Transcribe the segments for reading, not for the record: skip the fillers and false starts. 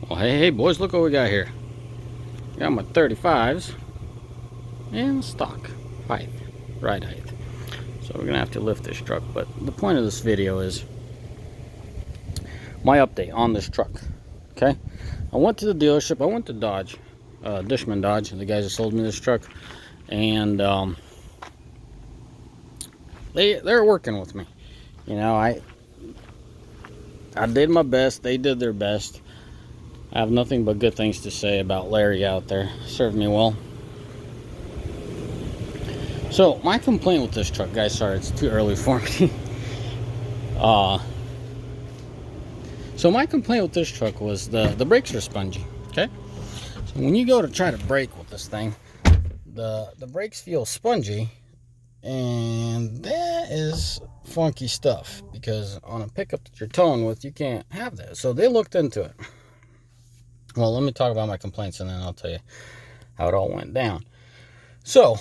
Well, hey boys, look what we got here. Got my 35s and stock height, ride height. So we're gonna have to lift this truck. But the point of this video is my update on this truck. Okay, I went to the dealership. I went to Dodge, Dishman Dodge, the guys that sold me this truck, and they're working with me. You know, I did my best. They did their best. I have nothing but good things to say about Larry out there. Served me well. So my complaint with this truck, guys, sorry it's too early for me. So my complaint with this truck was the brakes are spongy. Okay, so when you go to try to brake with this thing, the brakes feel spongy, and that is funky stuff because on a pickup that you're towing with, you can't have that. So they looked into it. Well, let me talk about my complaints and then I'll tell you how it all went down. So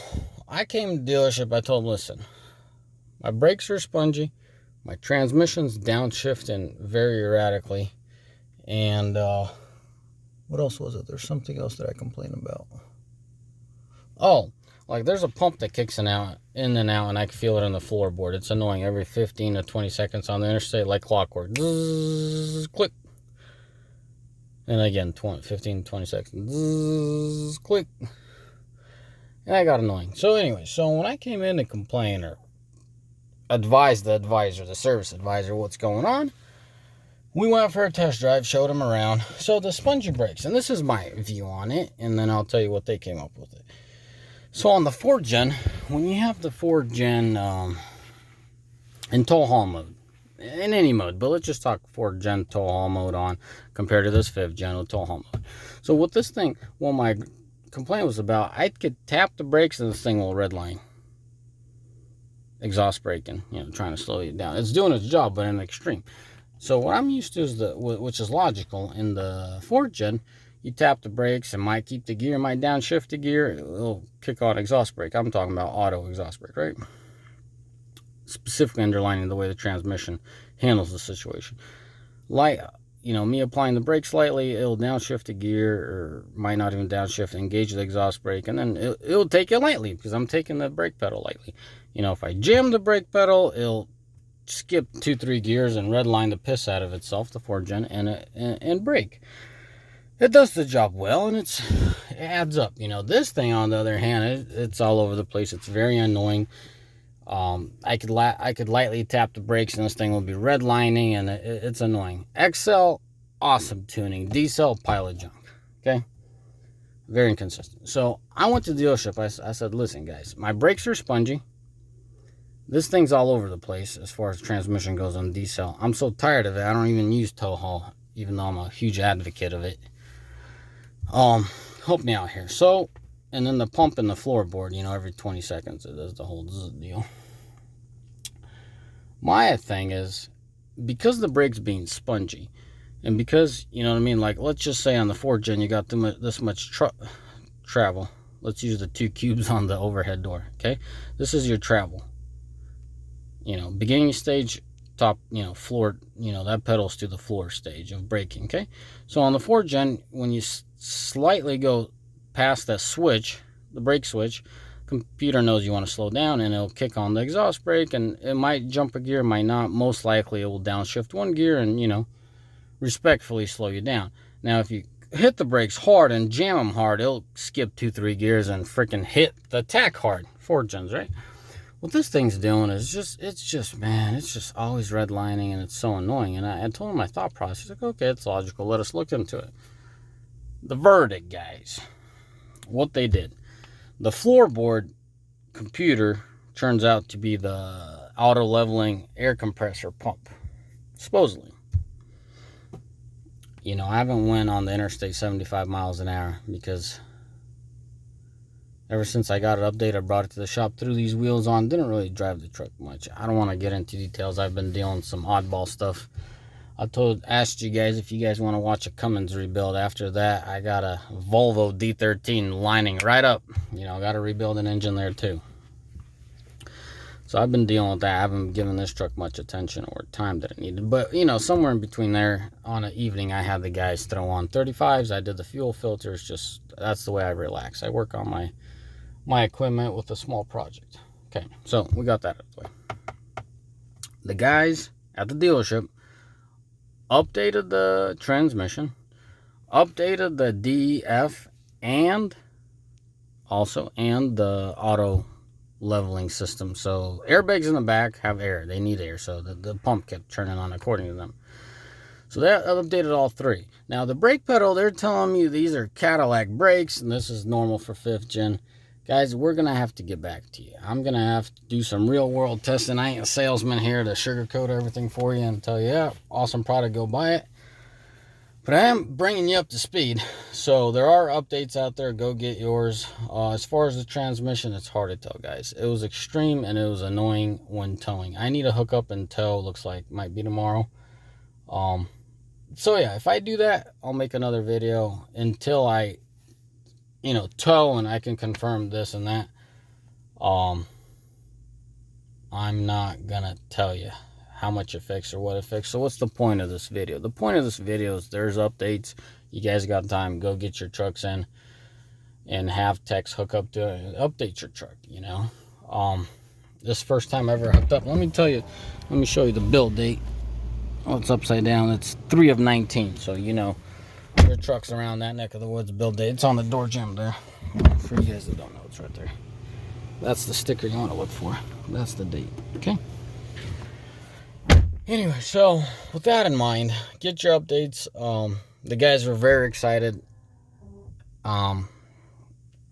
I came to the dealership. I told them, listen, my brakes are spongy, my transmission's downshifting very erratically, and what else was it? There's something else that I complained about. Oh, like there's a pump that kicks in and out, and I can feel it in the floorboard. It's annoying every 15 to 20 seconds on the interstate, like clockwork. Zzz, click. And again, 15 to 20 seconds. Zzz, click. And I got annoying. So anyway, so when I came in to complain or advise the advisor, the service advisor, what's going on, we went for a test drive, showed him around. So the spongy brakes, and this is my view on it, and then I'll tell you what they came up with it. So on the 4th gen, when you have the 4th gen in tow haul mode, in any mode, but let's just talk 4th gen tow haul mode on compared to this 5th gen with tow haul mode. So with this thing, well, my complaint was about, I could tap the brakes and this thing will redline. Exhaust braking, you know, trying to slow you down. It's doing its job, but in the extreme. So what I'm used to is which is logical, in the 4th gen, you tap the brakes, it might keep the gear, might downshift the gear, it'll kick on exhaust brake. I'm talking about auto exhaust brake, right? Specifically underlining the way the transmission handles the situation. Like, you know, me applying the brake slightly, it'll downshift the gear, or might not even downshift, engage the exhaust brake, and then it'll take it lightly because I'm taking the brake pedal lightly. You know, if I jam the brake pedal, it'll skip 2-3 gears and redline the piss out of itself, the 4th gen, and brake. It does the job well, and it adds up. You know, this thing, on the other hand, it's all over the place. It's very annoying. I could lightly tap the brakes and this thing will be redlining, and it's annoying. XL, awesome tuning. D-Cell, pile of junk. Okay, very inconsistent. So I went to the dealership. I said, listen guys, my brakes are spongy. This thing's all over the place as far as transmission goes on D-Cell. I'm so tired of it. I don't even use tow haul, even though I'm a huge advocate of it. Help me out here. So, and then the pump in the floorboard, you know, every 20 seconds it does the whole deal. My thing is, because the brake's being spongy, and because, you know what I mean, like, let's just say on the 4th gen you got this much travel. Let's use the 2 cubes on the overhead door, okay? This is your travel. You know, beginning stage, top, you know, floor, you know, that pedal's to the floor stage of braking, okay? So on the 4th gen, when you slightly go past that switch, the brake switch, computer knows you want to slow down, and it'll kick on the exhaust brake, and it might jump a gear, might not. Most likely it will downshift 1 gear and, you know, respectfully slow you down. Now if you hit the brakes hard and jam them hard, it'll skip 2-3 gears and freaking hit the tack hard. 4th gens, right? What this thing's doing is it's just always redlining, and it's so annoying. And I told him my thought process. Like, okay, it's logical. Let us look into it. The verdict, guys. What they did. The floorboard computer turns out to be the auto-leveling air compressor pump. Supposedly. You know, I haven't went on the interstate 75 miles an hour because ever since I got it updated, I brought it to the shop, threw these wheels on, didn't really drive the truck much. I don't want to get into details. I've been dealing with some oddball stuff. Asked you guys if you guys want to watch a Cummins rebuild. After that, I got a Volvo D13 lining right up. You know, I got to rebuild an engine there too. So I've been dealing with that. I haven't given this truck much attention or time that it needed. But, you know, somewhere in between there, on an evening, I had the guys throw on 35s. I did the fuel filters. Just, that's the way I relax. I work on my equipment with a small project. Okay, so we got that out of the way. The guys at the dealership updated the transmission, updated the DEF, and the auto leveling system. So airbags in the back have air. They need air. So the pump kept turning on according to them. So they updated all three. Now the brake pedal, they're telling me these are Cadillac brakes and this is normal for 5th gen. Guys, we're going to have to get back to you. I'm going to have to do some real world testing. I ain't a salesman here to sugarcoat everything for you and tell you, yeah, awesome product, go buy it. But I am bringing you up to speed. So there are updates out there. Go get yours. As far as the transmission, it's hard to tell, guys. It was extreme and it was annoying when towing. I need to hook up and tow. Looks like might be tomorrow. So yeah, if I do that, I'll make another video until I, you know, tow and I can confirm this and that. I'm not gonna tell you how much it fixed or what it fixed. So what's the point of this video? The point of this video is there's updates. You guys got time, go get your trucks in and have techs hook up to it and update your truck, you know. This first time I ever hooked up. Let me tell you, let me show you the build date. Oh, it's upside down. It's 3 of 19. So, you know, your truck's around that neck of the woods build date. It's on the door jam there. For you guys that don't know, it's right there. That's the sticker you want to look for. That's the date. Okay. Anyway, so with that in mind, get your updates. The guys were very excited. I'm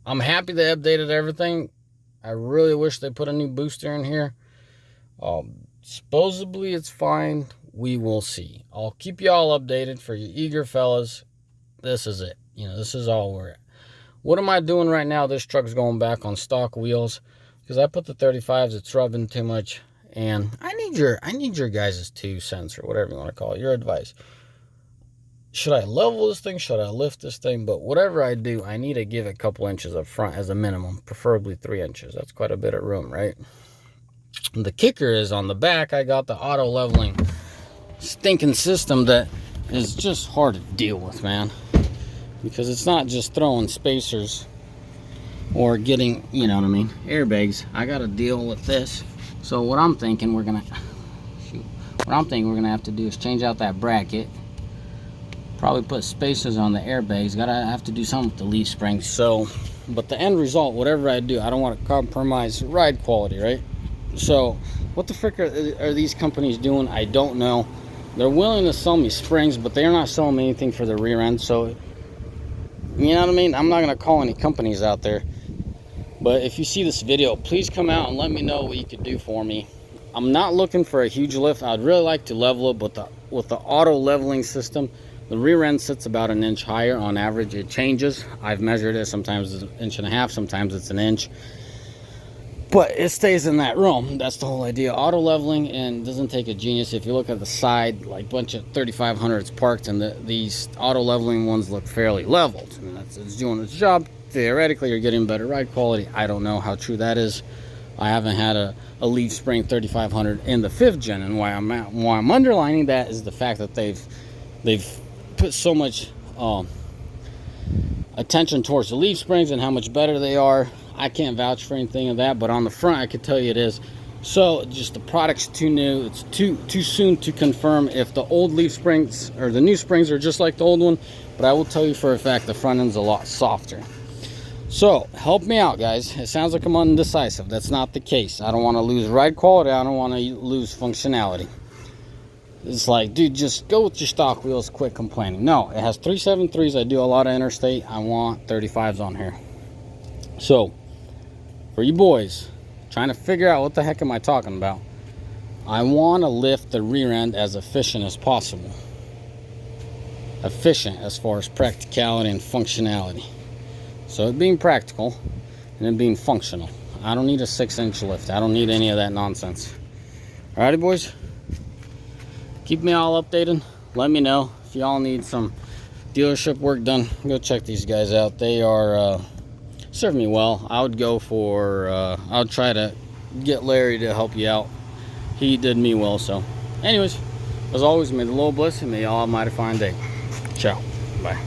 happy they updated everything. I really wish they put a new booster in here. Supposedly it's fine. We will see. I'll keep you all updated for you eager fellas. This is it. You know, this is all we're at. What am I doing right now? This truck's going back on stock wheels because I put the 35s. It's rubbing too much. And I need your guys' 2 cents or whatever you want to call it, your advice. Should I level this thing? Should I lift this thing? But whatever I do, I need to give it a couple inches up front as a minimum, preferably 3 inches. That's quite a bit of room, right? And the kicker is on the back, I got the auto leveling stinking system that is just hard to deal with, man. Because it's not just throwing spacers or getting, you know what I mean, airbags. I got to deal with this. So what I'm thinking we're gonna have to do is change out that bracket. Probably put spacers on the airbags. Have to do something with the leaf springs. So, but the end result, whatever I do, I don't want to compromise ride quality, right? So, what the frick are these companies doing? I don't know. They're willing to sell me springs, but they're not selling me anything for the rear end. So, you know what I mean? I'm not gonna call any companies out there. But if you see this video, please come out and let me know what you could do for me. I'm not looking for a huge lift. I'd really like to level it, but with the auto leveling system, the rear end sits about 1 inch higher on average. It changes. I've measured it. Sometimes it's 1.5 inches, sometimes it's 1 inch. But it stays in that room. That's the whole idea. Auto leveling, and doesn't take a genius. If you look at the side, like a bunch of 3500s parked, and these auto leveling ones look fairly leveled. And it's doing its job. Theoretically, you're getting better ride quality. I don't know how true that is. I haven't had a leaf spring 3500 in the 5th gen, and why I'm underlining that is the fact that they've put so much attention towards the leaf springs and how much better they are. I can't vouch for anything of that, but on the front I can tell you it is. So just the product's too new. It's too soon to confirm if the old leaf springs or the new springs are just like the old one, but I will tell you for a fact the front end's a lot softer. So help me out, guys. It sounds like I'm undecisive. That's not the case. I don't want to lose ride quality. I don't want to lose functionality. It's like, dude, just go with your stock wheels, quit complaining. No, it has 373s. I do a lot of interstate. I want 35s on here. So for you boys trying to figure out what the heck am I talking about, I want to lift the rear end as efficient as possible. Efficient as far as practicality and functionality. So it being practical and it being functional. I don't need a 6-inch lift. I don't need any of that nonsense. Alrighty, boys. Keep me all updated. Let me know if y'all need some dealership work done. Go check these guys out. They are serve me well. I would go for. I would try to get Larry to help you out. He did me well. So anyways, as always, may the Lord bless you. May all mighty fine day. Ciao. Bye.